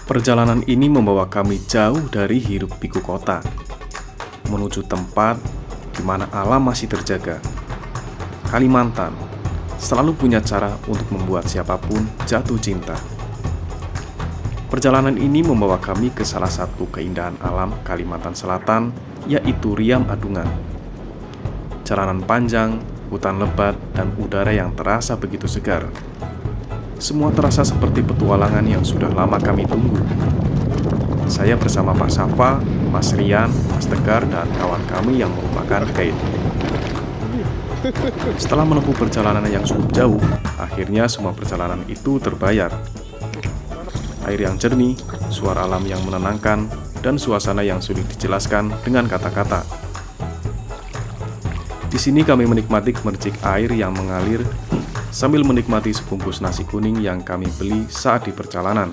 Perjalanan ini membawa kami jauh dari hiruk-pikuk kota, menuju tempat di mana alam masih terjaga. Kalimantan selalu punya cara untuk membuat siapapun jatuh cinta. Perjalanan ini membawa kami ke salah satu keindahan alam Kalimantan Selatan, yaitu Riam Adungan. Jalanan panjang, hutan lebat, dan udara yang terasa begitu segar. Semua terasa seperti petualangan yang sudah lama kami tunggu. Saya bersama Pak Safa, Mas Rian, Mas Tegar, dan kawan kami yang merupakan guide. Setelah menempuh perjalanan yang cukup jauh, akhirnya semua perjalanan itu terbayar. Air yang jernih, suara alam yang menenangkan, dan suasana yang sulit dijelaskan dengan kata-kata. Di sini kami menikmati gemercik air yang mengalir sambil menikmati sebungkus nasi kuning yang kami beli saat di perjalanan.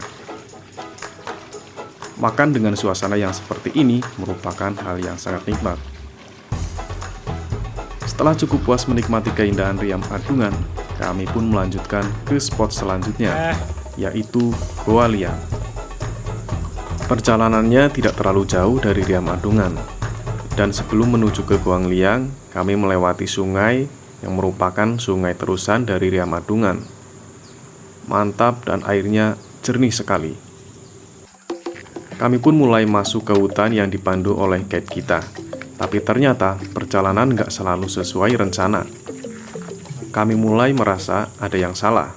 Makan dengan suasana yang seperti ini merupakan hal yang sangat nikmat. Setelah cukup puas menikmati keindahan Riam Adungan, kami pun melanjutkan ke spot selanjutnya, yaitu Goa Liang. Perjalanannya tidak terlalu jauh dari Riam Adungan, dan sebelum menuju ke Goa Liang, kami melewati sungai yang merupakan sungai terusan dari Riam Adungan. Mantap dan airnya jernih sekali. Kami pun mulai masuk ke hutan yang dipandu oleh guide kita. Tapi ternyata perjalanan nggak selalu sesuai rencana. Kami mulai merasa ada yang salah.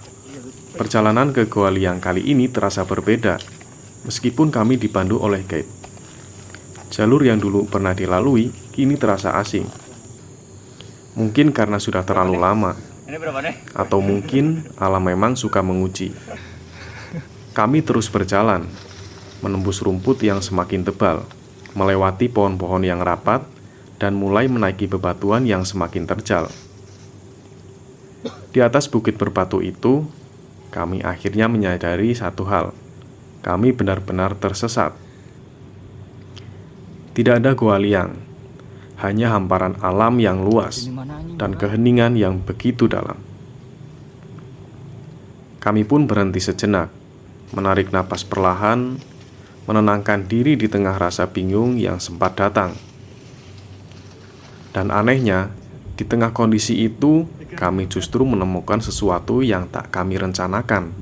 Perjalanan ke Goa Liang kali ini terasa berbeda, meskipun kami dipandu oleh guide. Jalur yang dulu pernah dilalui kini terasa asing. Mungkin karena sudah terlalu lama, atau mungkin alam memang suka menguji. Kami terus berjalan, menembus rumput yang semakin tebal, melewati pohon-pohon yang rapat, dan mulai menaiki bebatuan yang semakin terjal. Di atas bukit berbatu itu, kami akhirnya menyadari satu hal. Kami benar-benar tersesat. Tidak ada Goa Liang, hanya hamparan alam yang luas dan keheningan yang begitu dalam. Kami pun berhenti sejenak, menarik napas perlahan, menenangkan diri di tengah rasa bingung yang sempat datang. Dan anehnya, di tengah kondisi itu, kami justru menemukan sesuatu yang tak kami rencanakan.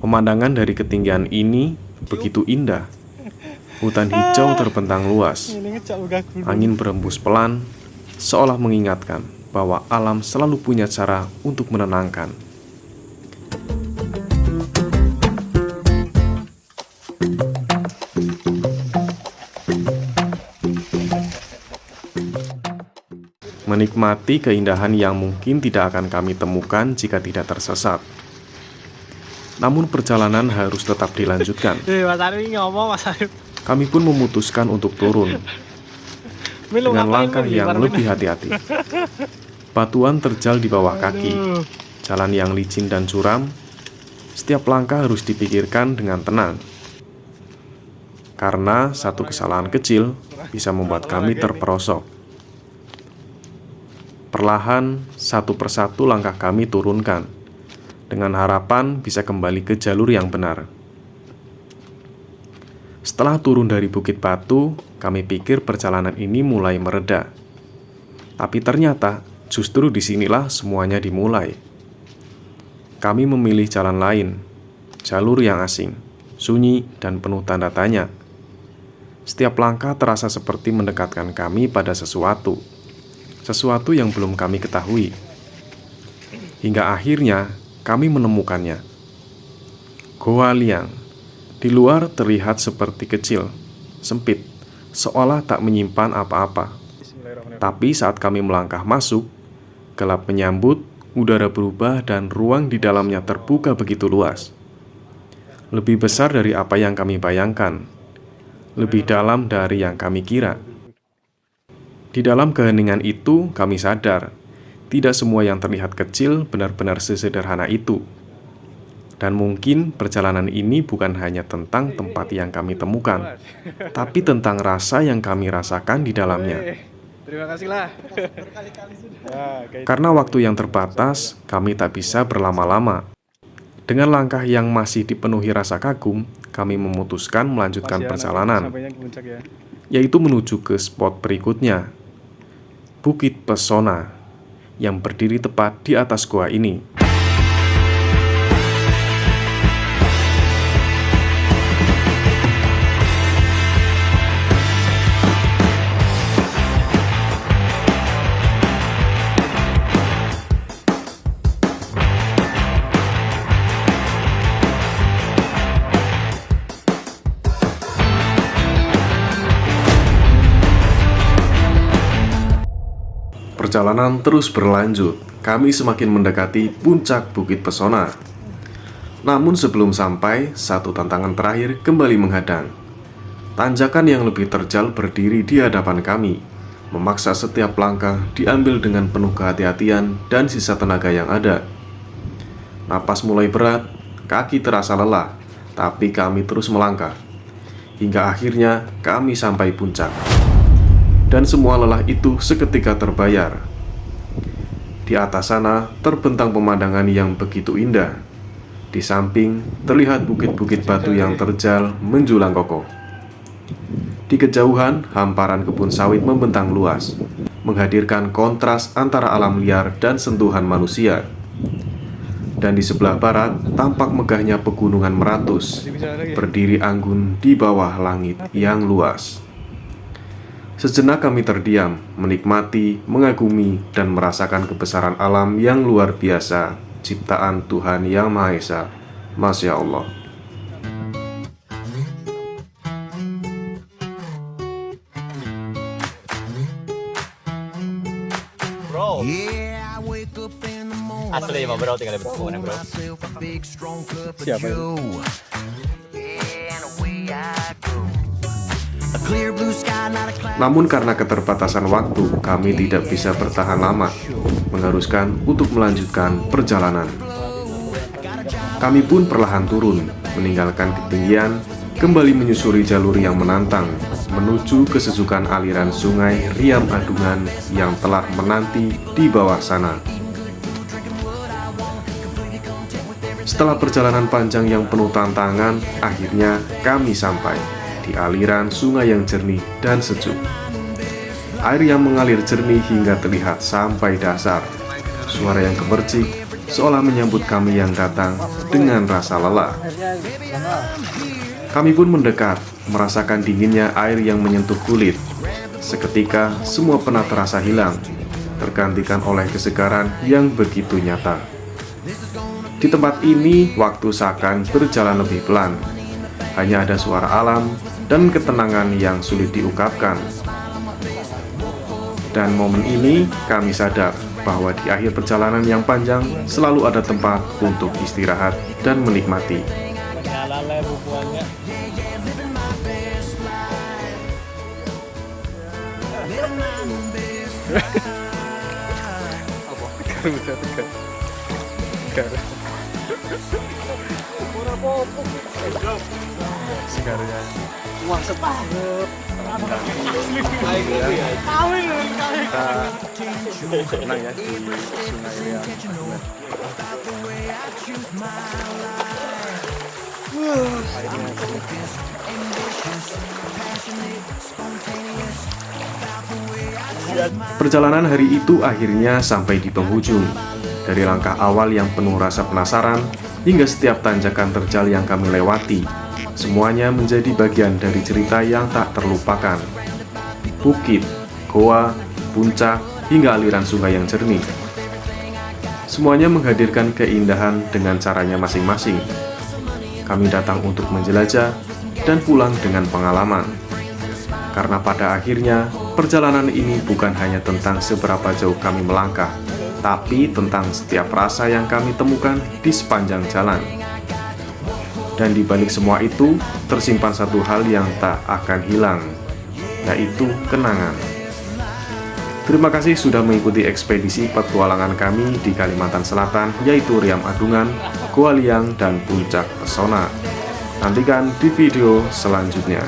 Pemandangan dari ketinggian ini begitu indah. Hutan hijau terbentang luas, angin berembus pelan, seolah mengingatkan bahwa alam selalu punya cara untuk menenangkan. Menikmati keindahan yang mungkin tidak akan kami temukan jika tidak tersesat. Namun perjalanan harus tetap dilanjutkan. Kami pun memutuskan untuk turun dengan langkah yang lebih hati-hati. Batuan terjal di bawah kaki, jalan yang licin dan curam. Setiap langkah harus dipikirkan dengan tenang, karena satu kesalahan kecil bisa membuat kami terperosok. Perlahan, satu persatu langkah kami turunkan, dengan harapan bisa kembali ke jalur yang benar. Setelah turun dari Bukit Batu, kami pikir perjalanan ini mulai mereda. Tapi ternyata justru disinilah semuanya dimulai. Kami memilih jalan lain, jalur yang asing, sunyi, dan penuh tanda tanya. Setiap langkah terasa seperti mendekatkan kami pada sesuatu yang belum kami ketahui. Hingga akhirnya kami menemukannya. Goa Liang. Di luar terlihat seperti kecil, sempit, seolah tak menyimpan apa-apa. Tapi saat kami melangkah masuk, gelap menyambut, udara berubah, dan ruang di dalamnya terbuka begitu luas. Lebih besar dari apa yang kami bayangkan, lebih dalam dari yang kami kira. Di dalam keheningan itu, kami sadar, tidak semua yang terlihat kecil benar-benar sesederhana itu. Dan mungkin perjalanan ini bukan hanya tentang tempat yang kami temukan, tapi tentang rasa yang kami rasakan di dalamnya. Terima kasihlah. Karena waktu yang terbatas, kami tak bisa berlama-lama. Dengan langkah yang masih dipenuhi rasa kagum, kami memutuskan melanjutkan perjalanan, yaitu menuju ke spot berikutnya, Bukit Pesona, yang berdiri tepat di atas gua ini. Perjalanan terus berlanjut. Kami semakin mendekati puncak Bukit Pesona. Namun sebelum sampai, satu tantangan terakhir kembali menghadang. Tanjakan yang lebih terjal berdiri di hadapan kami, memaksa setiap langkah diambil dengan penuh kehati-hatian dan sisa tenaga yang ada. Napas mulai berat, kaki terasa lelah, tapi kami terus melangkah. Hingga akhirnya kami sampai puncak. Dan semua lelah itu seketika terbayar. Di atas sana terbentang pemandangan yang begitu indah. Di samping terlihat bukit-bukit batu yang terjal menjulang kokoh. Di kejauhan hamparan kebun sawit membentang luas, menghadirkan kontras antara alam liar dan sentuhan manusia. Dan di sebelah barat tampak megahnya pegunungan Meratus, berdiri anggun di bawah langit yang luas. Sejenak kami terdiam, menikmati, mengagumi, dan merasakan kebesaran alam yang luar biasa, ciptaan Tuhan Yang Maha Esa. Masya Allah. Bro, asli mah bro, tinggal berhubungan bro. Siapa itu? Namun karena keterbatasan waktu, kami tidak bisa bertahan lama, mengharuskan untuk melanjutkan perjalanan. Kami pun perlahan turun, meninggalkan ketinggian, kembali menyusuri jalur yang menantang, menuju kesejukan aliran sungai Riam Adungan yang telah menanti di bawah sana. Setelah perjalanan panjang yang penuh tantangan, akhirnya kami sampai di aliran sungai yang jernih dan sejuk. Air yang mengalir jernih hingga terlihat sampai dasar. Suara yang gemercik seolah menyambut kami yang datang dengan rasa lelah. Kami pun mendekat, merasakan dinginnya air yang menyentuh kulit. Seketika semua penat terasa hilang, tergantikan oleh kesegaran yang begitu nyata. Di tempat ini, waktu seakan berjalan lebih pelan. Hanya ada suara alam dan ketenangan yang sulit diungkapkan. Dan momen ini kami sadar bahwa di akhir perjalanan yang panjang selalu ada tempat untuk istirahat dan menikmati. Segarnya Wah, separuh. kita senang ya di Sungai Riam Adungan. Perjalanan hari itu akhirnya sampai di penghujung. Dari langkah awal yang penuh rasa penasaran hingga setiap tanjakan terjal yang kami lewati, semuanya menjadi bagian dari cerita yang tak terlupakan. Bukit, goa, puncak, hingga aliran sungai yang jernih. Semuanya menghadirkan keindahan dengan caranya masing-masing. Kami datang untuk menjelajah dan pulang dengan pengalaman. Karena pada akhirnya, perjalanan ini bukan hanya tentang seberapa jauh kami melangkah, tapi tentang setiap rasa yang kami temukan di sepanjang jalan. Dan di balik semua itu, tersimpan satu hal yang tak akan hilang, yaitu kenangan. Terima kasih sudah mengikuti ekspedisi petualangan kami di Kalimantan Selatan, yaitu Riam Adungan, Goa Liang, dan Puncak Pesona. Nantikan di video selanjutnya.